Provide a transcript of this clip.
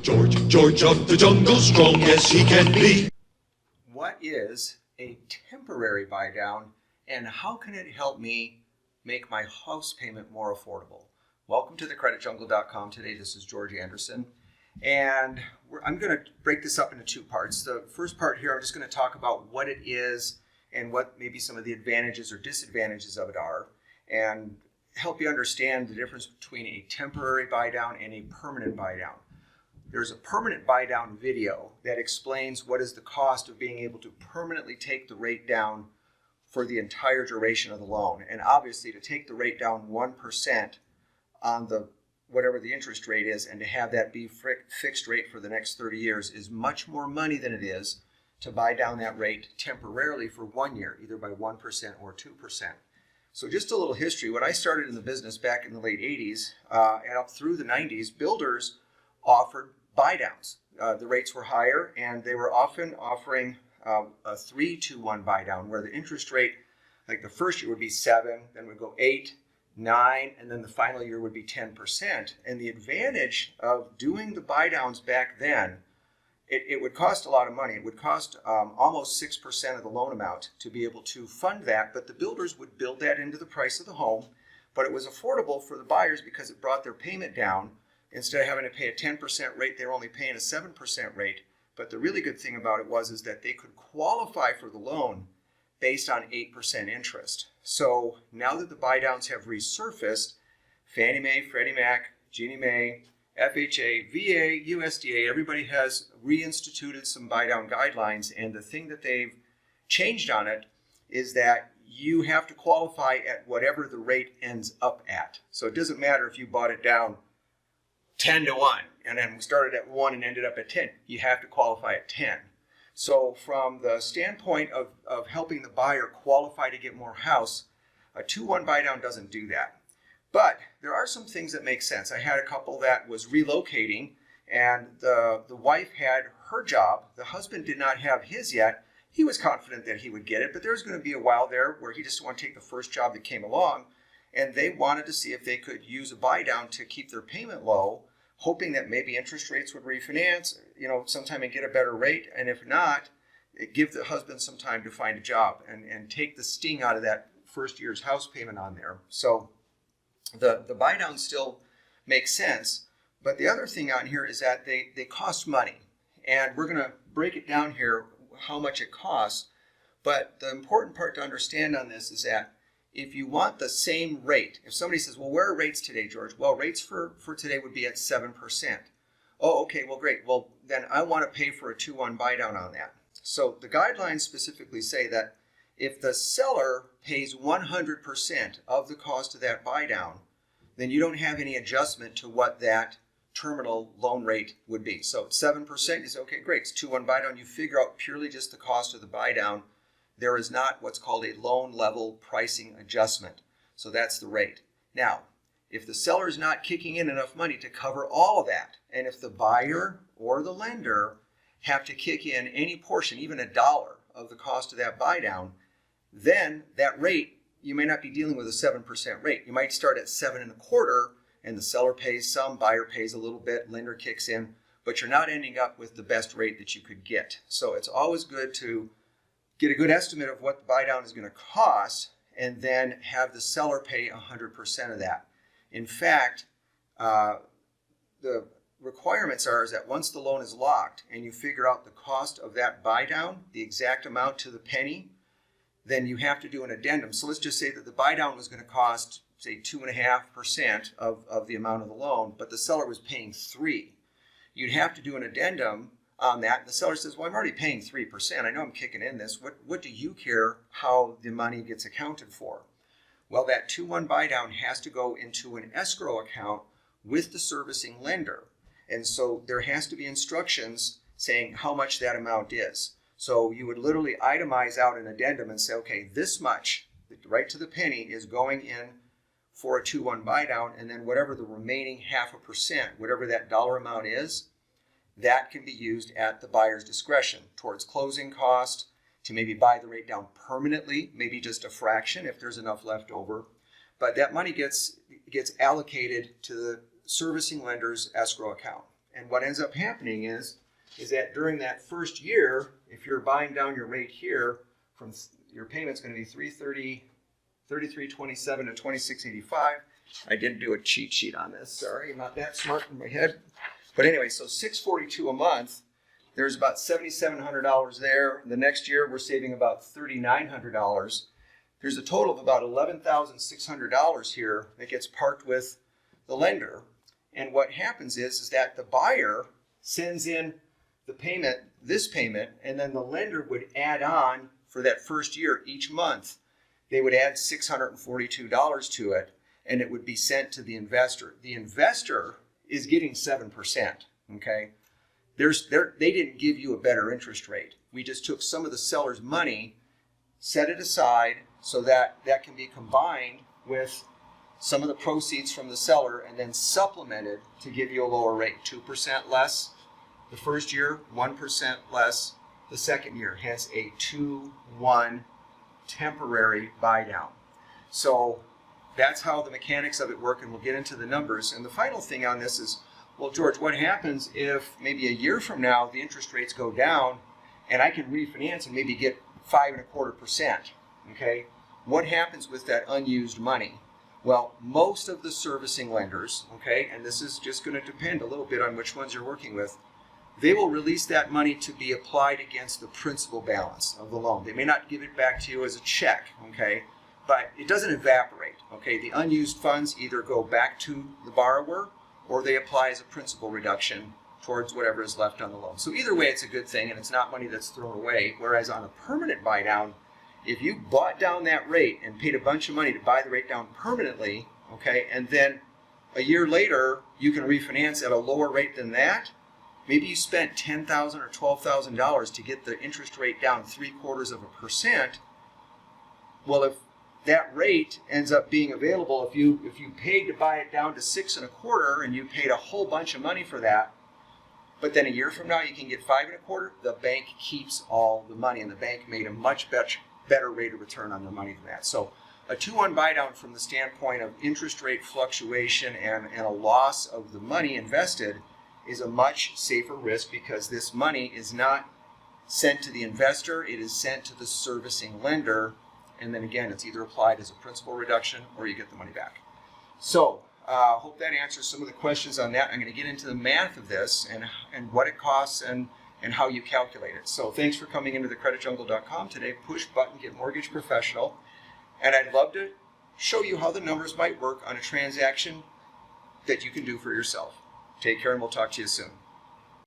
George of the jungle, strong as he can be. What is a temporary buy down, and how can it help me make my house payment more affordable? Welcome to thecreditjungle.com. Today, this is George Anderson, and I'm going to break this up into two parts. The first part here, I'm just going to talk about what it is and what maybe some of the advantages or disadvantages of it are, and help you understand the difference between a temporary buy down and a permanent buy down. There's a permanent buy down video that explains what is the cost of being able to permanently take the rate down for the entire duration of the loan. And obviously, to take the rate down 1% on the whatever the interest rate is, and to have that be fixed rate for the next 30 years is much more money than it is to buy down that rate temporarily for 1 year, either by 1% or 2%. So just a little history. When I started in the business back in the late 80s and up through the 90s, builders offered buy downs. The rates were higher, and they were often offering a 3-to-1 buy down, where the interest rate, like the first year would be 7, then would go 8, 9, and then the final year would be 10%. And the advantage of doing the buy downs back then, it would cost a lot of money. It would cost almost 6% of the loan amount to be able to fund that, but the builders would build that into the price of the home. But it was affordable for the buyers because it brought their payment down. Instead of having to pay a 10% rate, they were only paying a 7% rate. But the really good thing about it was that they could qualify for the loan based on 8% interest. So now that the buy downs have resurfaced, Fannie Mae, Freddie Mac, Ginnie Mae, FHA, VA, USDA, everybody has reinstituted some buy down guidelines, and the thing that they've changed on it is that you have to qualify at whatever the rate ends up at. So it doesn't matter if you bought it down 10-to-1 and then started at 1 and ended up at 10. You have to qualify at 10. So from the standpoint of helping the buyer qualify to get more house, a 2-1 buy down doesn't do that. But there are some things that make sense. I had a couple that was relocating, and the wife had her job. The husband did not have his yet. He was confident that he would get it, but there's going to be a while there where he just wanted to take the first job that came along, and they wanted to see if they could use a buy down to keep their payment low, hoping that maybe interest rates would refinance, sometime and get a better rate, and if not, give the husband some time to find a job and take the sting out of that first year's house payment on there. So the buy down still makes sense, but the other thing on here is that they cost money, and we're going to break it down here how much it costs. But the important part to understand on this is that if you want the same rate, if somebody says, well, where are rates today, George? Well, rates for today would be at 7%. Oh, okay, well, great. Well, then I want to pay for a 2-1 buy down on that. So the guidelines specifically say that if the seller pays 100% of the cost of that buy down, then you don't have any adjustment to what that terminal loan rate would be. So 7%, you say, okay, great, it's 2-1 buy down. You figure out purely just the cost of the buy down. There is not what's called a loan level pricing adjustment. So that's the rate. Now, if the seller is not kicking in enough money to cover all of that, and if the buyer or the lender have to kick in any portion, even $1 of the cost of that buy down, then that rate, you may not be dealing with a 7% rate. You might start at 7.25%, and the seller pays some, buyer pays a little bit, lender kicks in, but you're not ending up with the best rate that you could get. So it's always good to get a good estimate of what the buy down is going to cost, and then have the seller pay 100% of that. In fact, the requirements is that once the loan is locked and you figure out the cost of that buy down, the exact amount to the penny, then you have to do an addendum. So let's just say that the buy down was going to cost, say, 2.5% of the amount of the loan, but the seller was paying 3%. You'd have to do an addendum on that. And the seller says, well, I'm already paying 3%. I know I'm kicking in this. What do you care how the money gets accounted for? Well, that 2-1 buy down has to go into an escrow account with the servicing lender. And so there has to be instructions saying how much that amount is. So you would literally itemize out an addendum and say, okay, this much, right to the penny, is going in for a 2-1 buy down, and then whatever the remaining 0.5%, whatever that dollar amount is, that can be used at the buyer's discretion towards closing costs, to maybe buy the rate down permanently, maybe just a fraction if there's enough left over. But that money gets allocated to the servicing lender's escrow account. And what ends up happening is that during that first year, if you're buying down your rate here, from your payment's going to be $33.27 to $26.85. I didn't do a cheat sheet on this. Sorry, I'm not that smart in my head. But anyway, so $642 a month. There's about $7,700 there. The next year, we're saving about $3,900. There's a total of about $11,600 here that gets parked with the lender. And what happens is that the buyer sends in the payment, this payment, and then the lender would add on for that first year each month. They would add $642 to it, and it would be sent to the investor. The investor is getting 7%, okay? They didn't give you a better interest rate. We just took some of the seller's money, set it aside so that that can be combined with some of the proceeds from the seller and then supplemented to give you a lower rate, 2% less the first year, 1% less the second year, hence a 2-1 temporary buy down. So that's how the mechanics of it work, and we'll get into the numbers. And the final thing on this is, well, George, what happens if maybe a year from now the interest rates go down and I can refinance and maybe get 5.25%, okay? What happens with that unused money? Well, most of the servicing lenders, okay, and this is just going to depend a little bit on which ones you're working with, they will release that money to be applied against the principal balance of the loan. They may not give it back to you as a check, okay, but it doesn't evaporate, okay? The unused funds either go back to the borrower or they apply as a principal reduction towards whatever is left on the loan. So either way, it's a good thing, and it's not money that's thrown away. Whereas on a permanent buy down, if you bought down that rate and paid a bunch of money to buy the rate down permanently, okay, and then a year later you can refinance at a lower rate than that, maybe you spent $10,000 or $12,000 to get the interest rate down 0.75%. Well, if that rate ends up being available, if you paid to buy it down to 6.25 and you paid a whole bunch of money for that, but then a year from now you can get 5.25, the bank keeps all the money, and the bank made a much better rate of return on their money than that. So a 2-1 buy down from the standpoint of interest rate fluctuation and a loss of the money invested is a much safer risk, because this money is not sent to the investor, it is sent to the servicing lender. And then again, it's either applied as a principal reduction or you get the money back. So, hope that answers some of the questions on that. I'm going to get into the math of this and what it costs and how you calculate it. So thanks for coming into thecreditjungle.com today. Push button, get mortgage professional. And I'd love to show you how the numbers might work on a transaction that you can do for yourself. Take care, and we'll talk to you soon.